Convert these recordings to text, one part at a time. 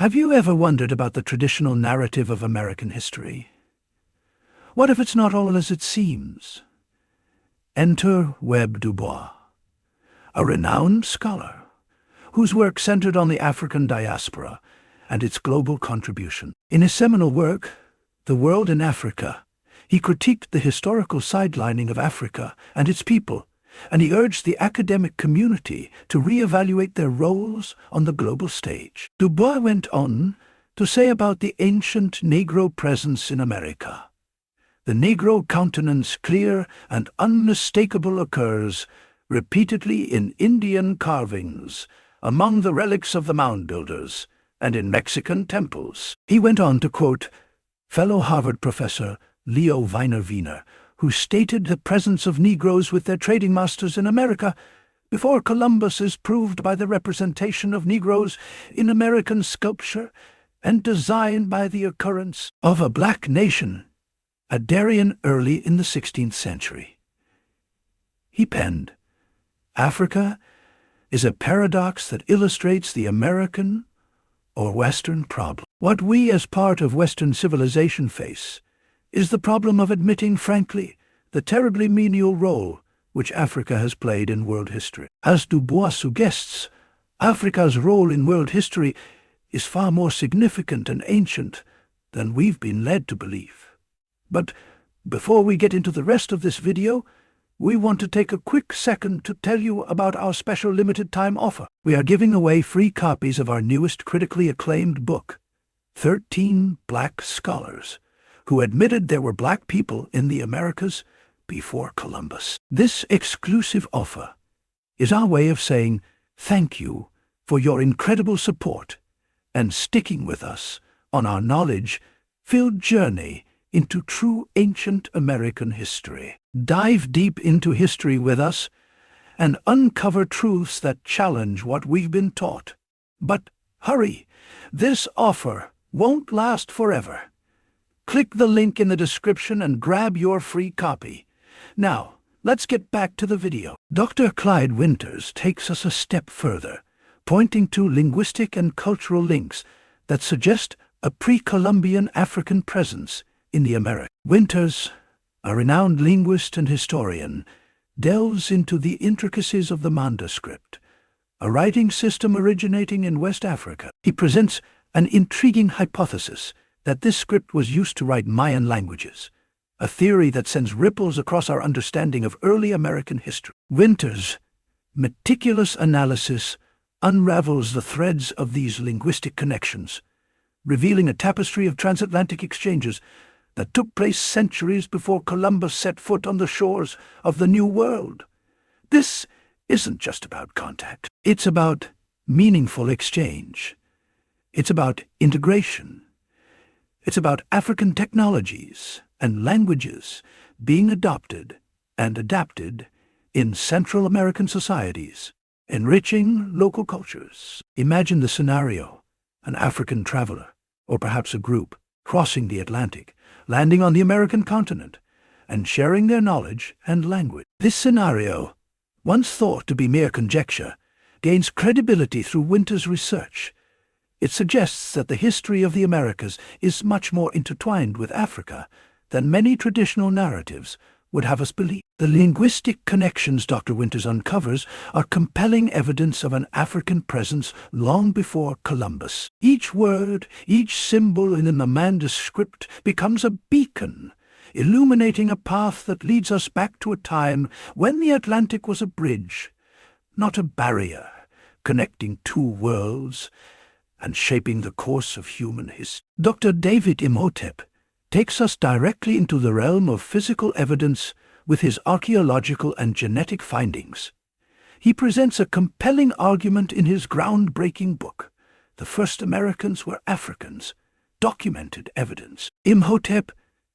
Have you ever wondered about the traditional narrative of American history? What if it's not all as it seems? Enter Webb Du Bois, a renowned scholar whose work centered on the African diaspora and its global contribution. In his seminal work, The World in Africa, he critiqued the historical sidelining of Africa and its people, and he urged the academic community to re-evaluate their roles on the global stage. Du Bois went on to say about the ancient Negro presence in America. The Negro countenance, clear and unmistakable, occurs repeatedly in Indian carvings, among the relics of the mound builders, and in Mexican temples. He went on to quote fellow Harvard professor Leo Wiener, who stated the presence of Negroes with their trading masters in America before Columbus is proved by the representation of Negroes in American sculpture and design by the occurrence of a black nation at Darien early in the 16th century. He penned, "Africa is a paradox that illustrates the American or Western problem. What we as part of Western civilization face is the problem of admitting frankly the terribly menial role which Africa has played in world history. As Du Bois suggests, Africa's role in world history is far more significant and ancient than we've been led to believe. But before we get into the rest of this video, we want to take a quick second to tell you about our special limited-time offer. We are giving away free copies of our newest critically acclaimed book, 13 Black Scholars Who Admitted There Were Black People in the Americas Before Columbus. This exclusive offer is our way of saying thank you for your incredible support and sticking with us on our knowledge-filled journey into true ancient American history. Dive deep into history with us and uncover truths that challenge what we've been taught. But hurry, this offer won't last forever. Click the link in the description and grab your free copy. Now, let's get back to the video. Dr. Clyde Winters takes us a step further, pointing to linguistic and cultural links that suggest a pre-Columbian African presence in the Americas. Winters, a renowned linguist and historian, delves into the intricacies of the Manda script, a writing system originating in West Africa. He presents an intriguing hypothesis that this script was used to write Mayan languages, a theory that sends ripples across our understanding of early American history. Winters' meticulous analysis unravels the threads of these linguistic connections, revealing a tapestry of transatlantic exchanges that took place centuries before Columbus set foot on the shores of the New World. This isn't just about contact. It's about meaningful exchange. It's about integration. It's about African technologies and languages being adopted and adapted in Central American societies, enriching local cultures. Imagine the scenario: an African traveler, or perhaps a group, crossing the Atlantic, landing on the American continent, and sharing their knowledge and language. This scenario, once thought to be mere conjecture, gains credibility through Winters' research. It suggests that the history of the Americas is much more intertwined with Africa than many traditional narratives would have us believe. The linguistic connections Dr. Winters uncovers are compelling evidence of an African presence long before Columbus. Each word, each symbol in the Manda script becomes a beacon, illuminating a path that leads us back to a time when the Atlantic was a bridge, not a barrier, connecting two worlds and shaping the course of human history. Dr. David Imhotep takes us directly into the realm of physical evidence with his archaeological and genetic findings. He presents a compelling argument in his groundbreaking book, The First Americans Were Africans, Documented Evidence. Imhotep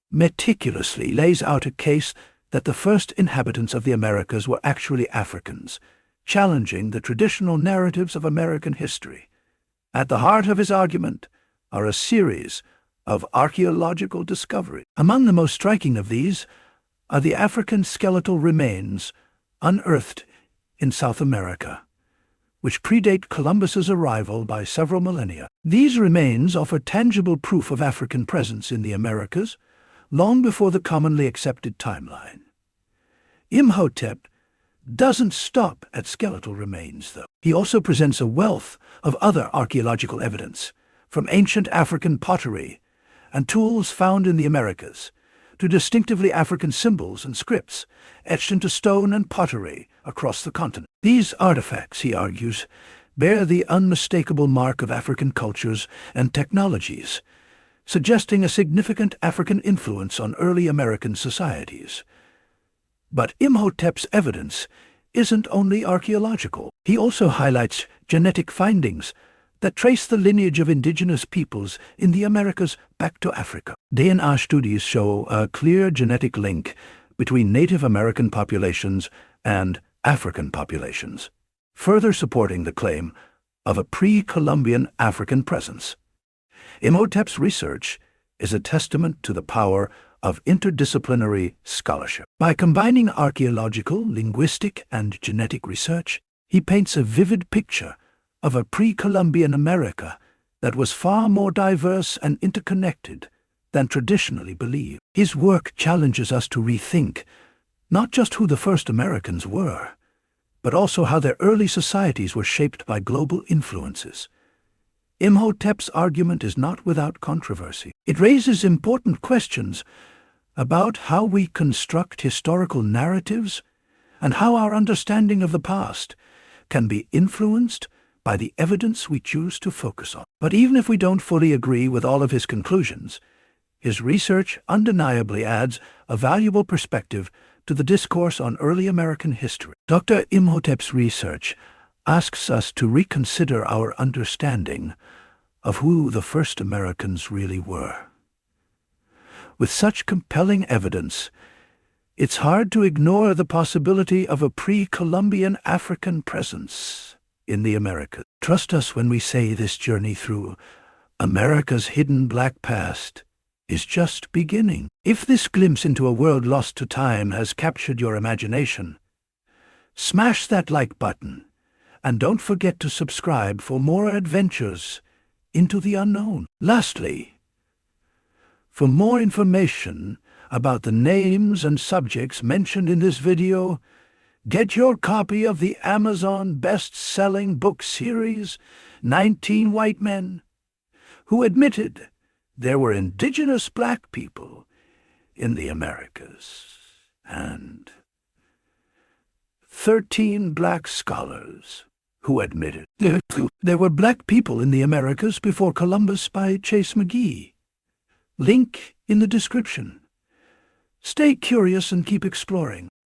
meticulously lays out a case that the first inhabitants of the Americas were actually Africans, challenging the traditional narratives of American history. At the heart of his argument are a series of archaeological discoveries. Among the most striking of these are the African skeletal remains unearthed in South America, which predate Columbus's arrival by several millennia. These remains offer tangible proof of African presence in the Americas long before the commonly accepted timeline. Imhotep doesn't stop at skeletal remains, though. He also presents a wealth of other archaeological evidence, from ancient African pottery and tools found in the Americas to distinctively African symbols and scripts etched into stone and pottery across the continent. These artifacts, he argues, bear the unmistakable mark of African cultures and technologies, suggesting a significant African influence on early American societies. But Imhotep's evidence isn't only archaeological. He also highlights genetic findings that trace the lineage of indigenous peoples in the Americas back to Africa. DNA studies show a clear genetic link between Native American populations and African populations, further supporting the claim of a pre-Columbian African presence. Imhotep's research is a testament to the power of interdisciplinary scholarship. By combining archaeological, linguistic, and genetic research, he paints a vivid picture of a pre-Columbian America that was far more diverse and interconnected than traditionally believed. His work challenges us to rethink not just who the first Americans were, but also how their early societies were shaped by global influences. Imhotep's argument is not without controversy. It raises important questions about how we construct historical narratives and how our understanding of the past can be influenced by the evidence we choose to focus on. But even if we don't fully agree with all of his conclusions, his research undeniably adds a valuable perspective to the discourse on early American history. Dr. Imhotep's research asks us to reconsider our understanding of who the first Americans really were. With such compelling evidence, it's hard to ignore the possibility of a pre-Columbian African presence in the Americas. Trust us when we say this journey through America's hidden black past is just beginning. If this glimpse into a world lost to time has captured your imagination, smash that like button and don't forget to subscribe for more adventures into the unknown. Lastly, for more information about the names and subjects mentioned in this video, get your copy of the Amazon best-selling book series, 19 White Men Who Admitted There Were Indigenous Black People in the Americas, and 13 Black Scholars Who Admitted There Were Black People in the Americas Before Columbus by Chase McGee. Link in the description. Stay curious and keep exploring.